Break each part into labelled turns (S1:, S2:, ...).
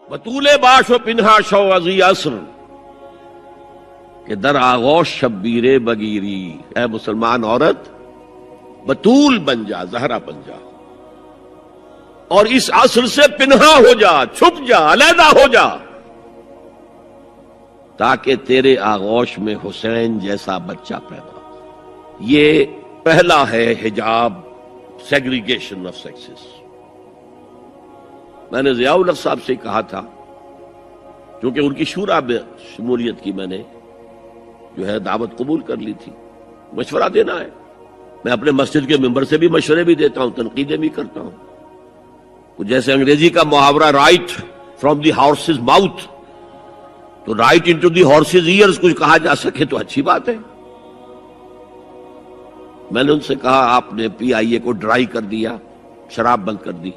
S1: بطول باش و پنہا شو ازی عصر کہ در آغوش شبیر بگیری، اے مسلمان عورت بطول بن جا، زہرا بن جا، اور اس عصر سے پنہا ہو جا، چھپ جا، علیحدہ ہو جا، تاکہ تیرے آغوش میں حسین جیسا بچہ پیدا ہو۔ یہ پہلا ہے حجاب، سیگریگیشن آف سیکسز۔ میں نے ضیاء الحق صاحب سے کہا تھا، کیونکہ ان کی شورا میں شمولیت کی میں نے جو ہے دعوت قبول کر لی تھی، مشورہ دینا ہے۔ میں اپنے مسجد کے ممبر سے بھی مشورے بھی دیتا ہوں، تنقیدیں بھی کرتا ہوں۔ جیسے انگریزی کا محاورہ right from the horse's mouth, تو right into the horse's ears کچھ کہا جا سکے تو اچھی بات ہے۔ میں نے ان سے کہا آپ نے پی آئی اے کو ڈرائی کر دیا، شراب بند کر دی،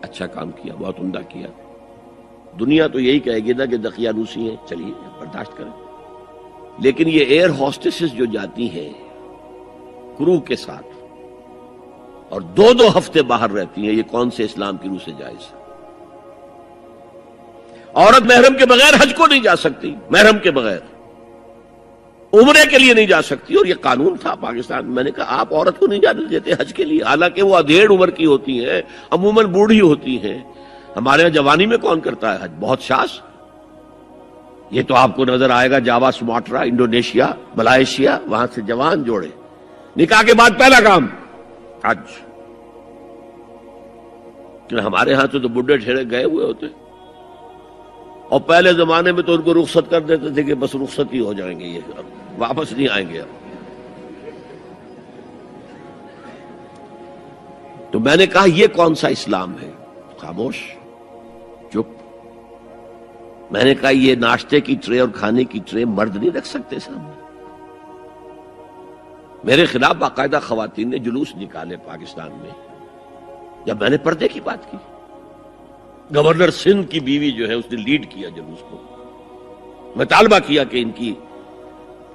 S1: اچھا کام کیا، بہت عمدہ کیا۔ دنیا تو یہی کہے گی نا کہ دقیانوسی ہیں، چلیے برداشت کریں، لیکن یہ ایئر ہوسٹسز جو جاتی ہیں کرو کے ساتھ اور دو دو ہفتے باہر رہتی ہیں، یہ کون سے اسلام کی روح سے جائز ہے؟ عورت محرم کے بغیر حج کو نہیں جا سکتی، محرم کے بغیر عمرے کے لیے نہیں جا سکتی، اور یہ قانون تھا پاکستان۔ میں نے کہا آپ عورت کو نہیں جانے دیتے حج کے لیے، حالانکہ وہ ادھیڑ عمر کی ہوتی ہیں، عموماً بوڑھی ہوتی ہیں۔ ہمارے یہاں جوانی میں کون کرتا ہے حج؟ بہت شاس۔ یہ تو آپ کو نظر آئے گا جاوا، سماٹرا، انڈونیشیا، ملائیشیا، وہاں سے جوان جوڑے نکاح کے بعد پہلا کام حج۔ ہمارے ہاں تو بڈھے ٹھیرے گئے ہوئے ہوتے، اور پہلے زمانے میں تو ان کو رخصت کر دیتے تھے کہ بس رخصت ہی ہو جائیں گے، یہ واپس نہیں آئیں گے اب۔ تو میں نے کہا یہ کون سا اسلام ہے؟ خاموش، چپ۔ میں نے کہا یہ ناشتے کی ٹرے اور کھانے کی ٹرے مرد نہیں رکھ سکتے سامنے۔ میرے خلاف باقاعدہ خواتین نے جلوس نکالے پاکستان میں جب میں نے پردے کی بات کی۔ گورنر سندھ کی بیوی جو ہے اس نے لیڈ کیا جلوس کو۔ میں طالبہ کیا کہ ان کی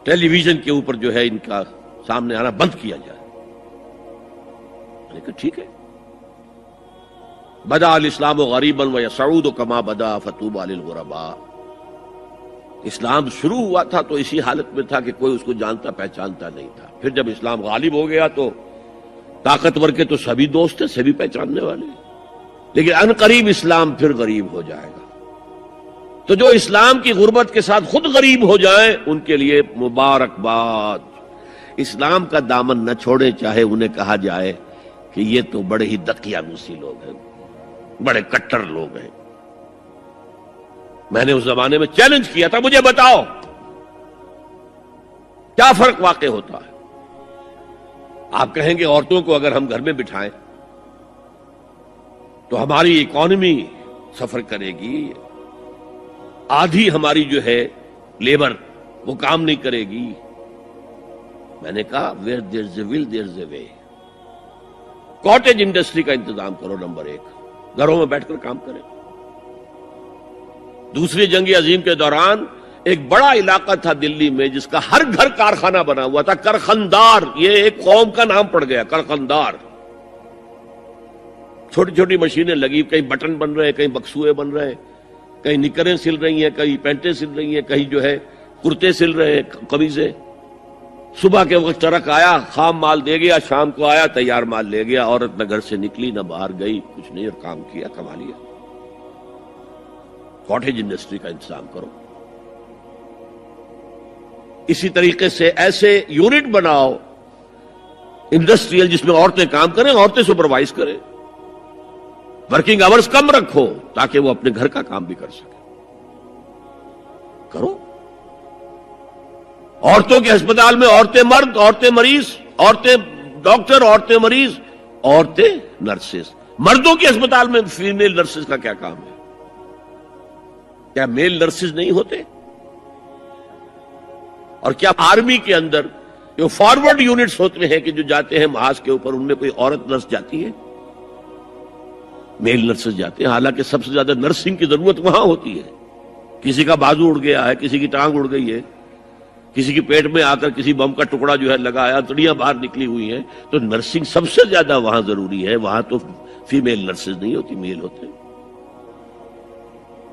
S1: ٹیلی ویژن کے اوپر جو ہے ان کا سامنے آنا بند کیا جائے۔ میں نے کہا ٹھیک ہے۔ بدا الاسلام غریبا ویسعود کما بدا فطوبی للغرباء۔ اسلام شروع ہوا تھا تو اسی حالت میں تھا کہ کوئی اس کو جانتا پہچانتا نہیں تھا، پھر جب اسلام غالب ہو گیا تو طاقتور کے تو سبھی دوست ہیں، سبھی پہچاننے والے، لیکن ان قریب اسلام پھر غریب ہو جائے گا۔ تو جو اسلام کی غربت کے ساتھ خود غریب ہو جائیں ان کے لیے مبارکباد۔ اسلام کا دامن نہ چھوڑیں، چاہے انہیں کہا جائے کہ یہ تو بڑے ہی دقیانوسی لوگ ہیں، بڑے کٹر لوگ ہیں۔ میں نے اس زمانے میں چیلنج کیا تھا، مجھے بتاؤ کیا فرق واقع ہوتا ہے؟ آپ کہیں گے عورتوں کو اگر ہم گھر میں بٹھائیں تو ہماری اکانومی سفر کرے گی، آدھی ہماری جو ہے لیبر وہ کام نہیں کرے گی۔ میں نے کہا where there is a will there is a way. Cottage industry کا انتظام کرو، نمبر 1، گھروں میں بیٹھ کر کام کریں۔ دوسری جنگ عظیم کے دوران ایک بڑا علاقہ تھا دلی میں جس کا ہر گھر کارخانہ بنا ہوا تھا، کرخندار، یہ ایک قوم کا نام پڑ گیا، کرخندار۔ چھوٹی چھوٹی مشینیں لگی، کہیں بٹن بن رہے ہیں، کہیں بکسوئے بن رہے ہیں، کہیں نکریں سل رہی ہیں، کہیں پینٹیں سل رہی ہیں، کہیں جو ہے کرتے سل رہے ہیں، قمیضیں۔ صبح کے وقت ٹرک آیا، خام مال دے گیا، شام کو آیا، تیار مال لے گیا۔ عورت نہ گھر سے نکلی نہ باہر گئی، کچھ نہیں، اور کام کیا، کما لیا۔ کاٹیج انڈسٹری کا انتظام کرو۔ اسی طریقے سے ایسے یونٹ بناؤ انڈسٹریل جس میں عورتیں کام کریں، عورتیں سپروائز کریں، ورکنگ آورز کم رکھو تاکہ وہ اپنے گھر کا کام بھی کر سکیں۔ کرو۔ عورتوں کے ہسپتال میں عورتیں مرد، عورتیں مریض، عورتیں ڈاکٹر، عورتیں مریض، عورتیں نرسز۔ مردوں کے ہسپتال میں فیمیل نرسز کا کیا کام ہے؟ کیا میل نرسز نہیں ہوتے؟ اور کیا آرمی کے اندر جو فارورڈ یونٹس ہوتے ہیں کہ جو جاتے ہیں محاذ کے اوپر، ان میں کوئی عورت نرس جاتی ہے؟ میل نرسز جاتے ہیں، حالانکہ سب سے زیادہ نرسنگ کی ضرورت وہاں ہوتی ہے۔ کسی کا بازو اڑ گیا ہے، کسی کی ٹانگ اڑ گئی ہے، کسی کے پیٹ میں آ کر کسی بم کا ٹکڑا جو ہے لگایا، تڑیاں باہر نکلی ہوئی ہیں، تو نرسنگ سب سے زیادہ وہاں ضروری ہے۔ وہاں تو فیمیل نرسز نہیں ہوتی، میل ہوتے ہیں۔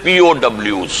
S1: POWs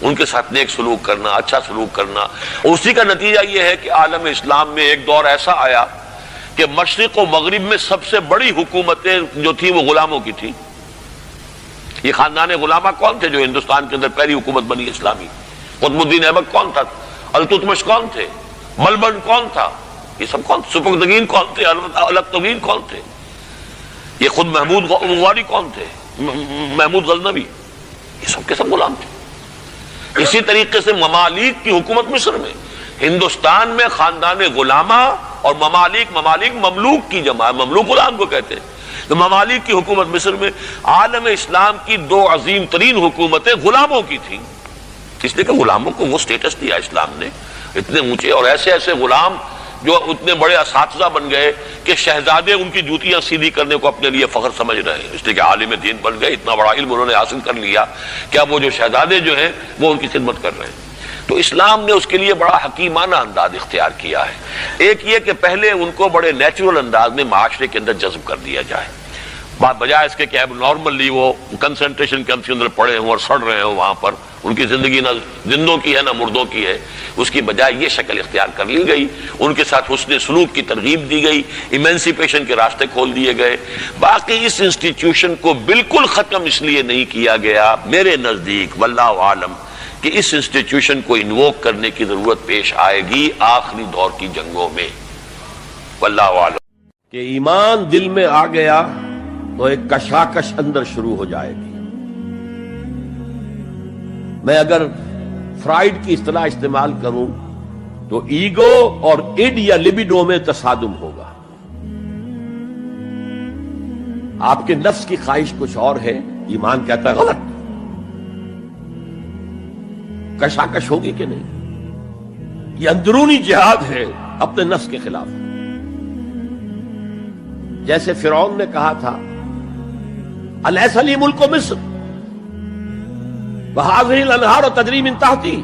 S1: ان کے ساتھ نیک سلوک کرنا، اچھا سلوک کرنا. اسی کا نتیجہ یہ ہے کہ عالم اسلام میں ایک دور ایسا آیا کہ مشرق و مغرب میں سب سے بڑی حکومتیں جو تھیں وہ غلاموں کی تھیں. یہ خاندان غلامہ کون تھے جو ہندوستان کے اندر پہلی حکومت بنی اسلامی؟ قطب الدین ایبک کون تھا؟ التتمش کون تھے؟ ملبن کون تھا؟ یہ سب کون؟ سپکدگین کون تھے؟ الکتگین کون تھے؟ یہ خود محمود غوری کون تھے؟ محمود غزنوی. یہ سب کے سب غلام تھے. اسی طریقے سے ممالک کی حکومت مصر میں، ہندوستان میں خاندان غلامہ اور ممالک مملوک کی جمع ہے، مملوک غلام کو کہتے ہیں. تو ممالک کی حکومت مصر میں عالم اسلام کی دو عظیم ترین حکومتیں غلاموں کی تھیں، اس لیے کہ غلاموں کو وہ سٹیٹس دیا اسلام نے اتنے اونچے، اور ایسے ایسے غلام جو اتنے بڑے اساتذہ بن گئے کہ شہزادے ان کی جوتیاں سیدھی کرنے کو اپنے لیے فخر سمجھ رہے ہیں، اس لیے کہ عالم دین بن گئے، اتنا بڑا علم انہوں نے حاصل کر لیا کہ اب وہ جو شہزادے جو ہیں وہ ان کی خدمت کر رہے ہیں. تو اسلام نے اس کے لیے بڑا حکیمانہ انداز اختیار کیا ہے. ایک یہ کہ پہلے ان کو بڑے نیچرل انداز میں معاشرے کے اندر جذب کر دیا جائے، بجائے اس کے کہ اب نارملی وہ کنسنٹریشن کیمپس کے اندر پڑے ہوں اور سڑ رہے ہوں، وہاں پر ان کی زندگی نہ زندوں کی ہے نہ مردوں کی ہے. اس کی بجائے یہ شکل اختیار کر لی گئی، ان کے ساتھ حسن سلوک کی ترغیب دی گئی، ایمنسیپیشن کے راستے کھول دیے گئے. باقی اس انسٹیٹیوشن کو بالکل ختم اس لیے نہیں کیا گیا میرے نزدیک واللہ عالم کہ اس انسٹیٹیوشن کو انووک کرنے کی ضرورت پیش آئے گی آخری دور کی جنگوں میں. واللہ عالم کہ ایمان دل میں آ گیا تو ایک کشاکش اندر شروع ہو جائے گی. میں اگر فرائیڈ کی اصطلاح استعمال کروں تو ایگو اور اڈ یا لبیڈو میں تصادم ہوگا. آپ کے نفس کی خواہش کچھ اور ہے، ایمان کہتا ہے غلط. کشاکش ہوگی کہ نہیں؟ یہ اندرونی جہاد ہے اپنے نفس کے خلاف. جیسے فرعون نے کہا تھا الیس لی ملک مصر وہذہ الانہار تجری من تحتی،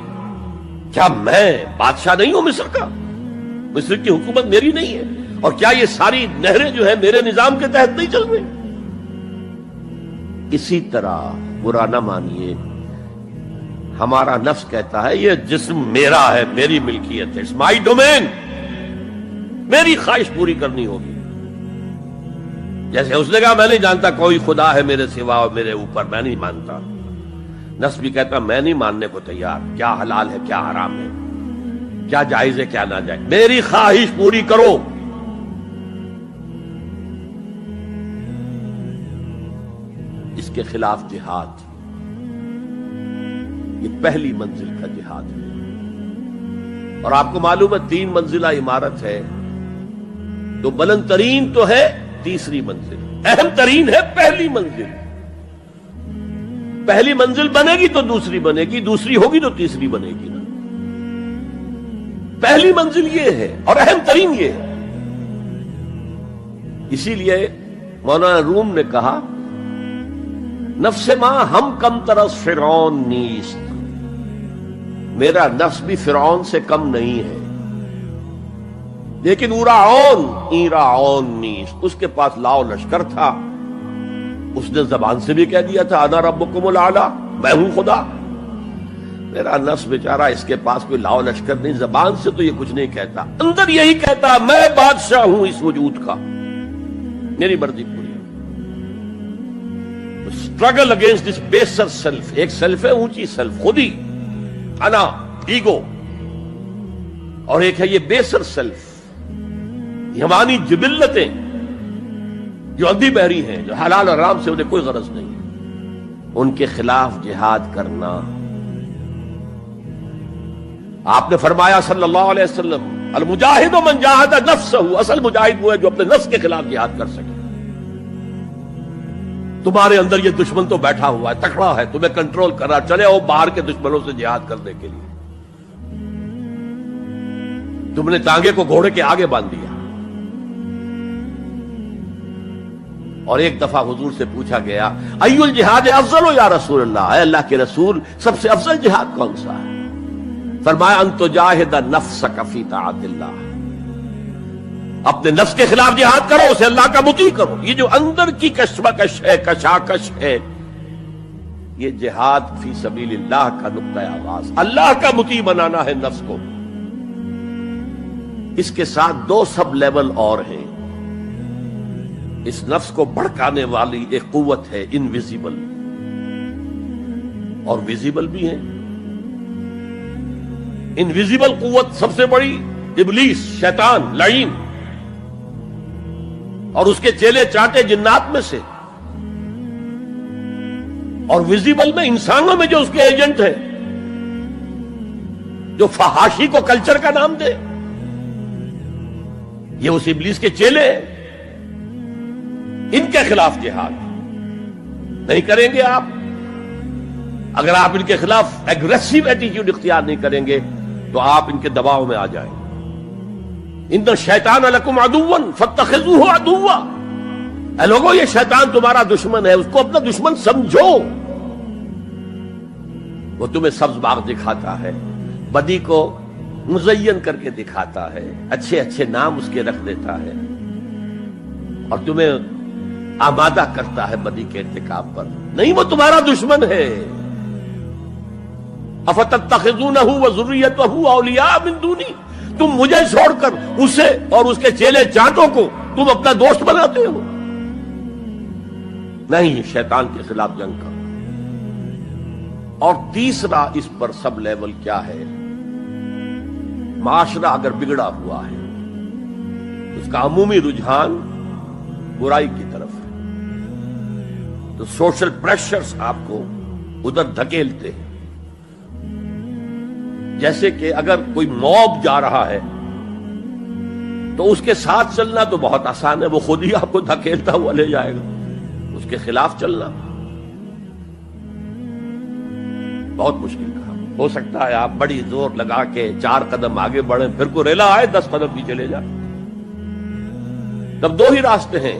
S1: کیا میں بادشاہ نہیں ہوں مصر کا؟ مصر کی حکومت میری نہیں ہے؟ اور کیا یہ ساری نہریں جو ہے میرے نظام کے تحت نہیں چل رہی؟ اسی طرح برا نہ مانیے، ہمارا نفس کہتا ہے یہ جسم میرا ہے، میری ملکیت ہے، اٹس مائی ڈومین، میری خواہش پوری کرنی ہوگی. جیسے اس نے کہا میں نہیں جانتا کوئی خدا ہے میرے سوا اور میرے اوپر، میں نہیں مانتا. نفس بھی کہتا میں نہیں ماننے کو تیار، کیا حلال ہے کیا حرام ہے، کیا جائز ہے کیا ناجائز، میری خواہش پوری کرو. اس کے خلاف جہاد، یہ پہلی منزل کا جہاد ہے. اور آپ کو معلوم ہے 3 منزلہ عمارت ہے، تو بلند ترین تو ہے تیسری منزل، اہم ترین ہے پہلی منزل. پہلی منزل بنے گی تو دوسری بنے گی، دوسری ہوگی تو تیسری بنے گی نا. پہلی منزل یہ ہے اور اہم ترین یہ ہے. اسی لیے مولانا روم نے کہا نفس ماں ہم کم طرز فرعون نیست، میرا نفس بھی فرعون سے کم نہیں ہے، لیکن ایراعون نیست، اس کے پاس لاؤ لشکر تھا. اس نے زبان سے بھی کہہ دیا تھا انا ربکم الاعلی، میں ہوں خدا. میرا نفس بیچارہ اس کے پاس کوئی لاؤ لشکر نہیں، زبان سے تو یہ کچھ نہیں کہتا، اندر یہی کہتا میں بادشاہ ہوں اس وجود کا، میری مرضی پوری. اسٹرگل اگینسٹ دس بیسر سیلف، ایک سیلف ہے اونچی سیلف، خودی، انا، ایگو، اور ایک ہے یہ بیسر سیلف، ہماری جبلتیں جو اندھی بہری ہیں، جو حلال اور حرام سے انہیں کوئی غرض نہیں، ان کے خلاف جہاد کرنا. آپ نے فرمایا صلی اللہ علیہ وسلم المجاہد من جاہد نفسہ، اصل مجاہد وہ ہے جو اپنے نفس کے خلاف جہاد کر سکے. تمہارے اندر یہ دشمن تو بیٹھا ہوا ہے، تکڑا ہے، تمہیں کنٹرول کر رہا، چلے آؤ باہر کے دشمنوں سے جہاد کرنے کے لیے. تم نے ٹانگے کو گھوڑے کے آگے باندھ دیا. اور ایک دفعہ حضور سے پوچھا گیا ای الجہاد افضل یا رسول اللہ، اے اللہ کے رسول سب سے افضل جہاد کون سا ہے؟ فرمایا ان تجاہد نفسک فی طاعت اللہ، اپنے نفس کے خلاف جہاد کرو، اسے اللہ کا مطیع کرو. یہ جو اندر کی کشمکش ہے، کشاکش ہے، یہ جہاد فی سبیل اللہ کا نقطہ آغاز، اللہ کا مطیع بنانا ہے نفس کو۔ اس کے ساتھ دو سب لیول اور ہیں۔ اس نفس کو بھڑکانے والی ایک قوت ہے انویزیبل، اور ویزیبل بھی ہے۔ انویزیبل قوت سب سے بڑی ابلیس، شیطان لعین، اور اس کے چیلے چاٹے جنات میں سے، اور ویزیبل میں انسانوں میں جو اس کے ایجنٹ ہیں، جو فحاشی کو کلچر کا نام دے، یہ اس ابلیس کے چیلے ہیں۔ ان کے خلاف جہاد نہیں کریں گے آپ، اگر آپ ان کے خلاف ایگریسو ایٹیٹیوڈ اختیار نہیں کریں گے تو آپ ان کے دباؤ میں آ جائیں۔ ان الشیطان لکم عدو فاتخذوہ عدوا، اے لوگوں یہ شیطان تمہارا دشمن ہے، اس کو اپنا دشمن سمجھو۔ وہ تمہیں سبز باغ دکھاتا ہے، بدی کو مزین کر کے دکھاتا ہے، اچھے اچھے نام اس کے رکھ دیتا ہے، اور تمہیں آمادہ کرتا ہے بدی کے ارتکاب پر۔ نہیں، وہ تمہارا دشمن ہے۔ افتتخذونہ وذریتہ اولیاء من دونی، تم مجھے چھوڑ کر اسے اور اس کے چیلے چانٹوں کو تم اپنا دوست بناتے ہو۔ نہیں، شیطان کے خلاف جنگ کرو۔ اور تیسرا اس پر سب لیول کیا ہے؟ معاشرہ اگر بگڑا ہوا ہے، اس کا عمومی رجحان برائی کی طرف ہے، تو سوشل پریشرز آپ کو ادھر دھکیلتے ہیں۔ جیسے کہ اگر کوئی موب جا رہا ہے تو اس کے ساتھ چلنا تو بہت آسان ہے، وہ خود ہی آپ کو دھکیلتا ہوا لے جائے گا۔ اس کے خلاف چلنا بہت مشکل کام۔ ہو سکتا ہے آپ بڑی زور لگا کے 4 قدم آگے بڑھیں، پھر کو ریلا آئے 10 قدم پیچھے لے جائے۔ تب دو ہی راستے ہیں،